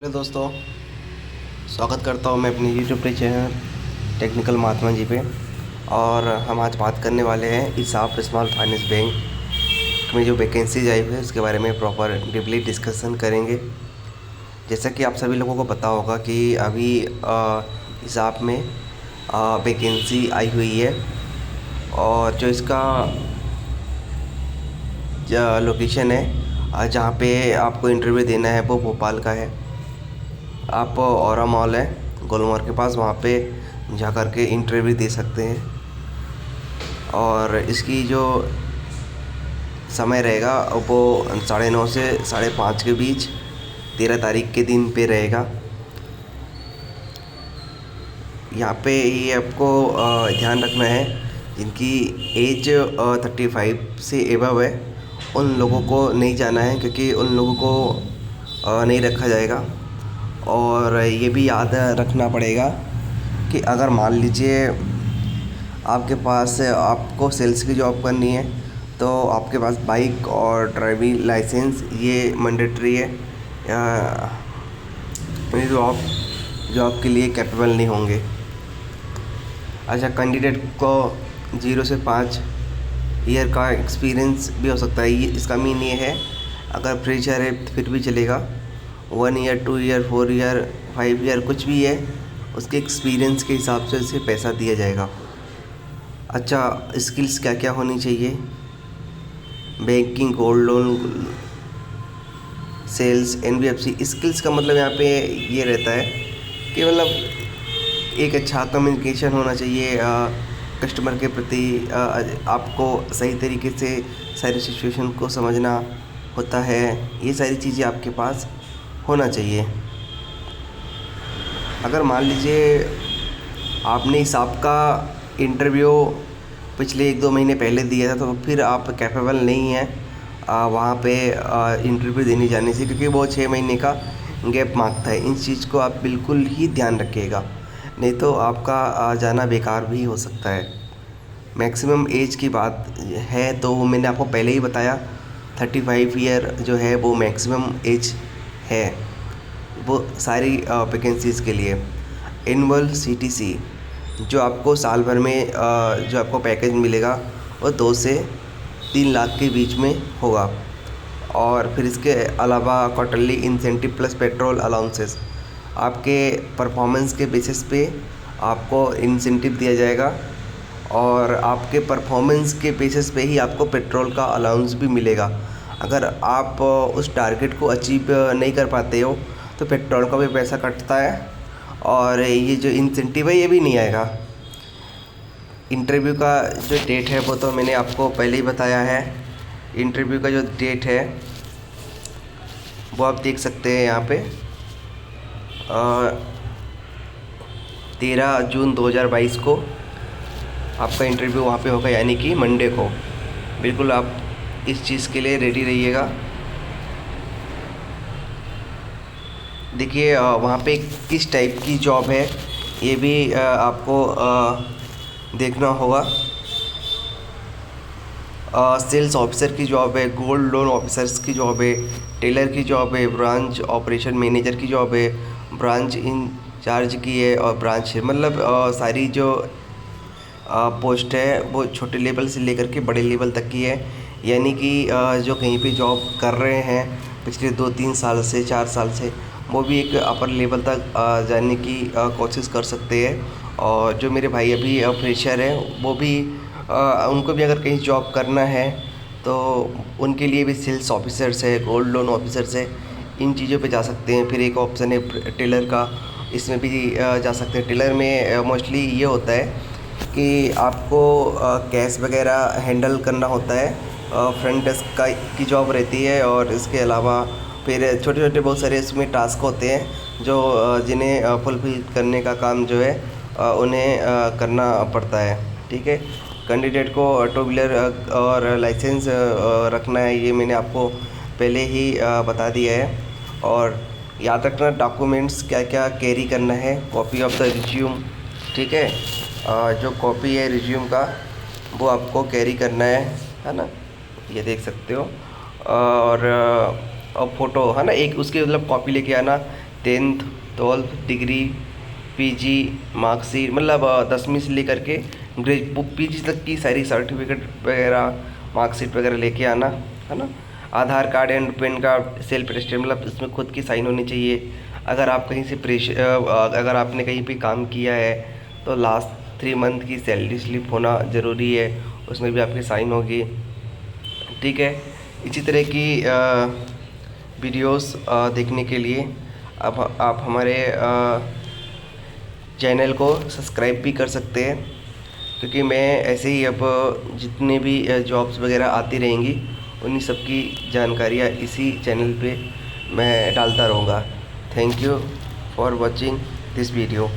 Hello दोस्तों, स्वागत करता हूँ मैं अपनी यूट्यूब पे चैनल टेक्निकल महात्मा जी पे। और हम आज बात करने वाले हैं ईसाफ स्मॉल फाइनेंस बैंक में जो वैकेंसीज आई हुई है उसके बारे में प्रॉपर डीपली डिस्कशन करेंगे। जैसा कि आप सभी लोगों को पता होगा कि अभी ईसाफ में वैकेंसी आई हुई है और जो इसका लोकेशन है जहाँ पे आपको इंटरव्यू देना है वो भोपाल का है। आप औरा मॉल है गोलमार्ग के पास, वहाँ पे जा कर के इंटरव्यू दे सकते हैं। और इसकी जो समय रहेगा वो 9:30 से 5:30 के बीच 13 तारीख के दिन पे रहेगा। यहाँ पे ये आपको ध्यान रखना है, जिनकी एज 35 से एबव है उन लोगों को नहीं जाना है, क्योंकि उन लोगों को नहीं रखा जाएगा। और ये भी याद रखना पड़ेगा कि अगर मान लीजिए आपके पास आपको सेल्स की जॉब करनी है तो आपके पास बाइक और ड्राइविंग लाइसेंस ये मैंडेटरी है, नहीं तो आप जॉब के लिए कैपेबल नहीं होंगे। अच्छा, कैंडिडेट को 0 से 5 ईयर का एक्सपीरियंस भी हो सकता है। ये इसका मीन ये है, अगर फ्रेशर है फिर भी चलेगा। 1 ईयर, 2 ईयर, 4 ईयर, 5 ईयर कुछ भी है, उसके एक्सपीरियंस के हिसाब से उसे पैसा दिया जाएगा। अच्छा, स्किल्स क्या क्या होनी चाहिए? Banking, gold loan, sales, NBFC. Skills का मतलब यहाँ पे ये रहता है कि मतलब एक अच्छा कम्युनिकेशन होना चाहिए कस्टमर के प्रति। आपको सही तरीके से सारी सिचुएशन को समझना होता है। ये सारी चीज़ें आपके पास होना चाहिए। अगर मान लीजिए आपने इस आपका इंटरव्यू पिछले 1-2 महीने पहले दिया था तो फिर आप कैपेबल नहीं हैं वहाँ पे इंटरव्यू देने जाने से, क्योंकि वो 6 महीने का गैप मांगता है। इन चीज़ को आप बिल्कुल ही ध्यान रखिएगा, नहीं तो आपका जाना बेकार भी हो सकता है। मैक्सिमम एज की बात है तो वो मैंने आपको पहले ही बताया, 35 ईयर जो है वो मैक्सिमम एज है वो सारी वैकेंसीज़ के लिए। एनुअल सीटीसी जो आपको साल भर में जो आपको पैकेज मिलेगा वो 2 से 3 लाख के बीच में होगा। और फिर इसके अलावा quarterly incentive plus petrol allowances, आपके परफॉर्मेंस के बेसिस पे आपको इंसेंटिव दिया जाएगा और आपके परफॉर्मेंस के बेसिस पे ही आपको पेट्रोल का अलाउंस भी मिलेगा। अगर आप उस टारगेट को अचीव नहीं कर पाते हो तो पेट्रोल का भी पैसा कटता है और ये जो इंसेंटिव है ये भी नहीं आएगा। इंटरव्यू का जो डेट है वो तो मैंने आपको पहले ही बताया है। इंटरव्यू का जो डेट है वो आप देख सकते हैं यहाँ पे 13 जून 2022 को आपका इंटरव्यू वहाँ पे होगा, यानी कि मंडे को। बिल्कुल आप इस चीज़ के लिए रेडी रहिएगा। देखिए वहाँ पे किस टाइप की जॉब है ये भी आपको देखना होगा। सेल्स ऑफिसर की जॉब है, गोल्ड लोन ऑफिसर्स की जॉब है, टेलर की जॉब है, ब्रांच ऑपरेशन मैनेजर की जॉब है, ब्रांच इंचार्ज की है और ब्रांच है। मतलब सारी जो पोस्ट है वो छोटे लेवल से लेकर के बड़े लेवल तक की है। यानी कि जो कहीं पे जॉब कर रहे हैं पिछले 2-3 साल से, 4 साल से, वो भी एक अपर लेवल तक जाने की कोशिश कर सकते हैं। और जो मेरे भाई अभी फ्रेशर हैं वो भी उनको भी अगर कहीं जॉब करना है तो उनके लिए भी सेल्स ऑफिसर्स है, गोल्ड लोन ऑफिसर्स है, इन चीज़ों पे जा सकते हैं। फिर एक ऑप्शन है टेलर का, इसमें भी जा सकते हैं। टेलर में मोस्टली ये होता है कि आपको कैश वगैरह हैंडल करना होता है, फ्रंट डेस्क का की जॉब रहती है। और इसके अलावा फिर छोटे छोटे बहुत सारे इसमें टास्क होते हैं जो जिन्हें फुलफिल करने का काम जो है उन्हें करना पड़ता है। ठीक है, कैंडिडेट को टू व्हीलर और लाइसेंस रखना है, ये मैंने आपको पहले ही बता दिया है। और याद रखना डॉक्यूमेंट्स क्या क्या कैरी करना है। कॉपी ऑफ द रिज्यूम, ठीक है, जो कॉपी है रिज्यूम का वो आपको कैरी करना है ना, ये देख सकते हो। और फ़ोटो है ना, एक उसके मतलब कॉपी लेके आना 10th 12th degree, PG marksheet, मतलब 10वीं से लेकर के पीजी तक की सारी सर्टिफिकेट वगैरह मार्कशीट वगैरह लेके आना, है ना। Aadhaar card and PAN card self attested, मतलब इसमें खुद की साइन होनी चाहिए। अगर आप कहीं से अगर आपने कहीं पे काम किया है तो लास्ट 3 मंथ की सैलरी स्लिप होना ज़रूरी है, उसमें भी आपकी साइन होगी, ठीक है। इसी तरह की वीडियोस देखने के लिए आप हमारे चैनल को सब्सक्राइब भी कर सकते हैं, क्योंकि मैं ऐसे ही अब जितने भी जॉब्स वगैरह आती रहेंगी उन्हीं सब की जानकारियाँ इसी चैनल पे मैं डालता रहूँगा। Thank you for watching this video.